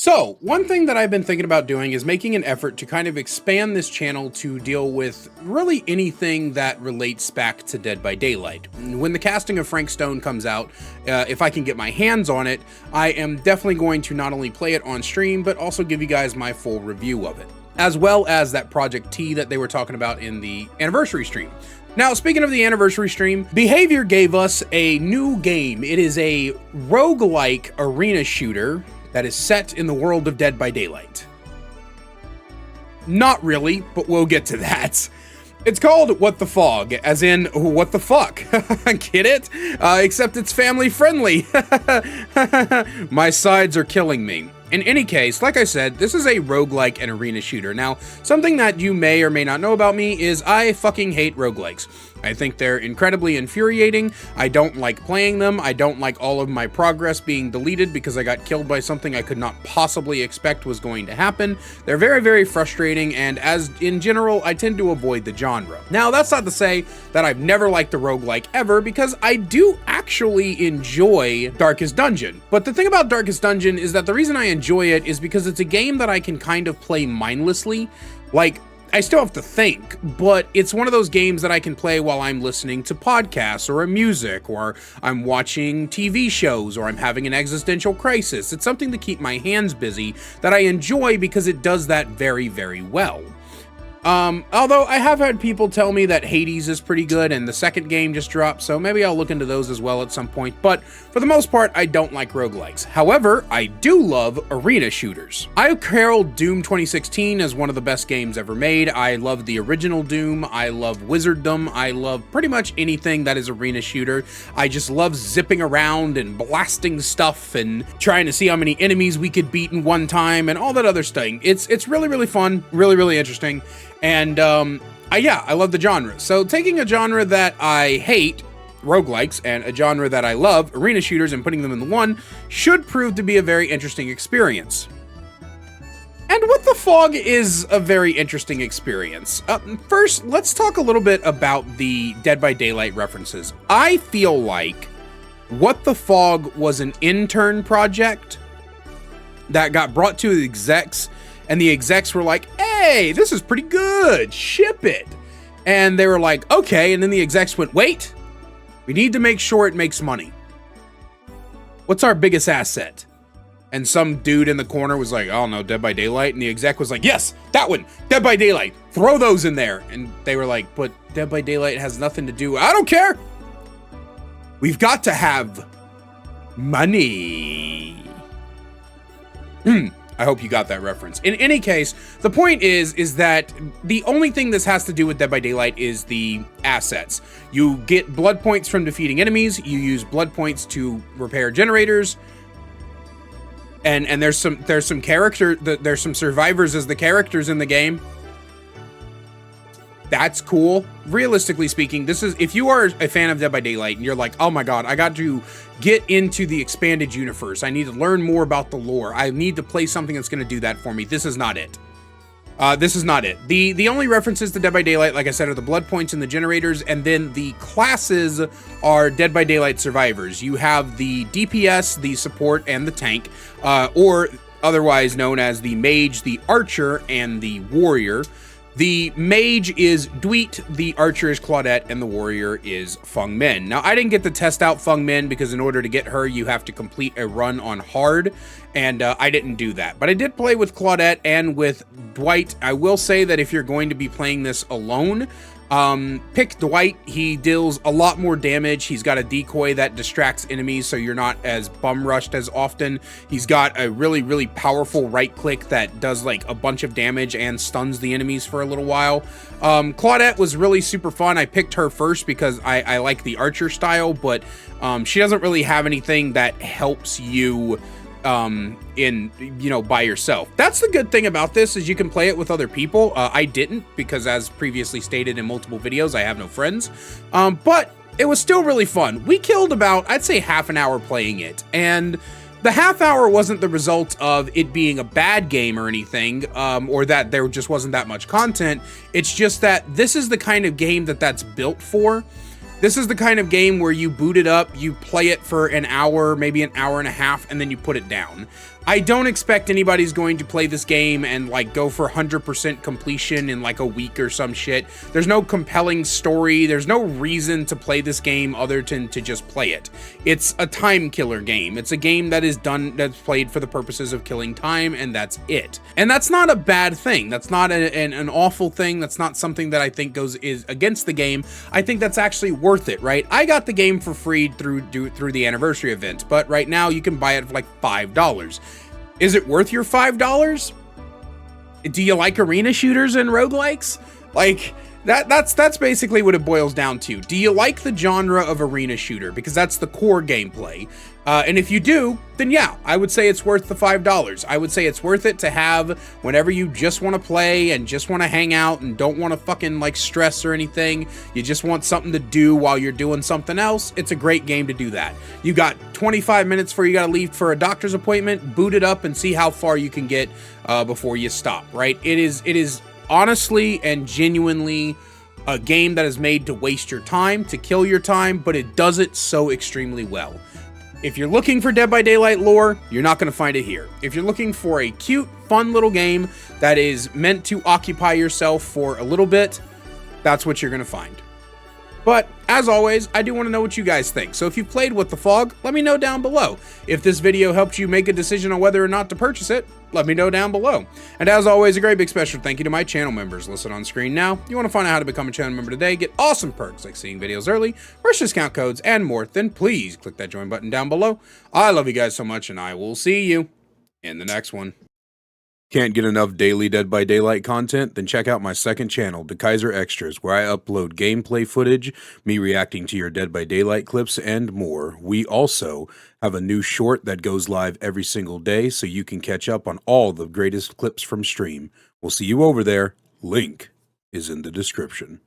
So, one thing that I've been thinking about doing is making an effort to kind of expand this channel to deal with really anything that relates back to Dead by Daylight. When the casting of Frank Stone comes out, if I can get my hands on it, I am definitely going to not only play it on stream, but also give you guys my full review of it, as well as that Project T that they were talking about in the anniversary stream. Now, speaking of the anniversary stream, Behavior gave us a new game. It is a roguelike arena shooter that is set in the world of Dead by Daylight. Not really, but we'll get to that. It's called What the Fog, as in, what the fuck? Get it? Except it's family friendly. My sides are killing me. In any case, like I said, this is a roguelike and arena shooter. Now, something that you may or may not know about me is I fucking hate roguelikes. I think they're incredibly infuriating. I don't like playing them. I don't like all of my progress being deleted because I got killed by something I could not possibly expect was going to happen. They're very, very frustrating, and as in general, I tend to avoid the genre. Now, that's not to say that I've never liked the roguelike ever, because I do actually enjoy Darkest Dungeon. But the thing about Darkest Dungeon is that the reason I enjoy it is because it's a game that I can kind of play mindlessly. Like, I still have to think, but it's one of those games that I can play while I'm listening to podcasts or music, or I'm watching TV shows, or I'm having an existential crisis. It's something to keep my hands busy that I enjoy because it does that very, very well. Although I have had people tell me that Hades is pretty good and the second game just dropped, so maybe I'll look into those as well at some point, but for the most part, I don't like roguelikes. However, I do love arena shooters. I herald Doom 2016 as one of the best games ever made. I love the original Doom. I love Wizarddom. I love pretty much anything that is arena shooter. I just love zipping around and blasting stuff and trying to see how many enemies we could beat in one time and all that other stuff. It's really, really fun, really, really interesting. And, I love the genre. So taking a genre that I hate, roguelikes, and a genre that I love, arena shooters, and putting them in the one, should prove to be a very interesting experience. And What the Fog is a very interesting experience. First, let's talk a little bit about the Dead by Daylight references. I feel like What the Fog was an intern project that got brought to the execs, and the execs were like, hey, this is pretty good, ship it. And they were like, okay, and then the execs went, wait, we need to make sure it makes money. What's our biggest asset? And some dude in the corner was like, I don't know, Dead by Daylight? And the exec was like, yes, that one, Dead by Daylight, throw those in there. And they were like, but Dead by Daylight has nothing to do, I don't care. We've got to have money. I hope you got that reference. In any case, the point is that the only thing this has to do with Dead by Daylight is the assets. You get blood points from defeating enemies, you use blood points to repair generators, and there's some survivors as the characters in the game. That's cool. Realistically speaking, this is, if you are a fan of Dead by Daylight and you're like, oh my god, I got to get into the expanded universe, I need to learn more about the lore, I need to play something that's going to do that for me, this is not it. This is not it. The only references to Dead by Daylight, like I said, are the blood points and the generators, and then the classes are Dead by Daylight survivors. You have the DPS, the support, and the tank, or otherwise known as the mage, the archer, and the warrior. The mage is Dweet, the archer is Claudette, and the warrior is Feng Min. Now, I didn't get to test out Feng Min because in order to get her, you have to complete a run on hard, and I didn't do that. But I did play with Claudette and with Dwight. I will say that if you're going to be playing this alone, pick Dwight. He deals a lot more damage. He's got a decoy that distracts enemies, so you're not as bum rushed as often. He's got a really, really powerful right click that does like a bunch of damage and stuns the enemies for a little while. Claudette was really super fun. I picked her first because I like the archer style, but she doesn't really have anything that helps you by yourself. That's the good thing about this, is you can play it with other people. I didn't, because as previously stated in multiple videos, I have no friends, but it was still really fun. We killed about, I'd say, half an hour playing it, and the half hour wasn't the result of it being a bad game or anything, or that there just wasn't that much content. It's just that this is the kind of game that's built for. This is the kind of game where you boot it up, you play it for an hour, maybe an hour and a half, and then you put it down. I don't expect anybody's going to play this game and like go for 100% completion in like a week or some shit. There's no compelling story. There's no reason to play this game other than to just play it. It's a time killer game. It's a game that's played for the purposes of killing time, and that's it. And that's not a bad thing. That's not an awful thing. That's not something that I think is against the game. I think that's actually worth it, right? I got the game for free through the anniversary event, but right now you can buy it for like $5. Is it worth your $5? Do you like arena shooters and roguelikes? Like, that's basically what it boils down to. Do you like the genre of arena shooter? Because that's the core gameplay. And if you do, then yeah, I would say it's worth the $5. I would say it's worth it to have whenever you just want to play and just want to hang out and don't want to fucking like stress or anything. You just want something to do while you're doing something else. It's a great game to do that. You got 25 minutes before you got to leave for a doctor's appointment. Boot it up and see how far you can get before you stop, right? It is honestly and genuinely a game that is made to waste your time, to kill your time, but it does it so extremely well. If you're looking for Dead by Daylight lore, you're not going to find it here. If you're looking for a cute, fun little game that is meant to occupy yourself for a little bit, that's what you're going to find. But, as always, I do want to know what you guys think. So if you've played What the Fog, let me know down below. If this video helped you make a decision on whether or not to purchase it, let me know down below. And as always, a great big special thank you to my channel members listed on screen now. You want to find out how to become a channel member today, get awesome perks like seeing videos early, first discount codes, and more, then please click that join button down below. I love you guys so much, and I will see you in the next one. Can't get enough daily Dead by Daylight content? Then check out my second channel, DeKaiser Extras, where I upload gameplay footage, me reacting to your Dead by Daylight clips, and more. We also have a new short that goes live every single day, so you can catch up on all the greatest clips from stream. We'll see you over there. Link is in the description.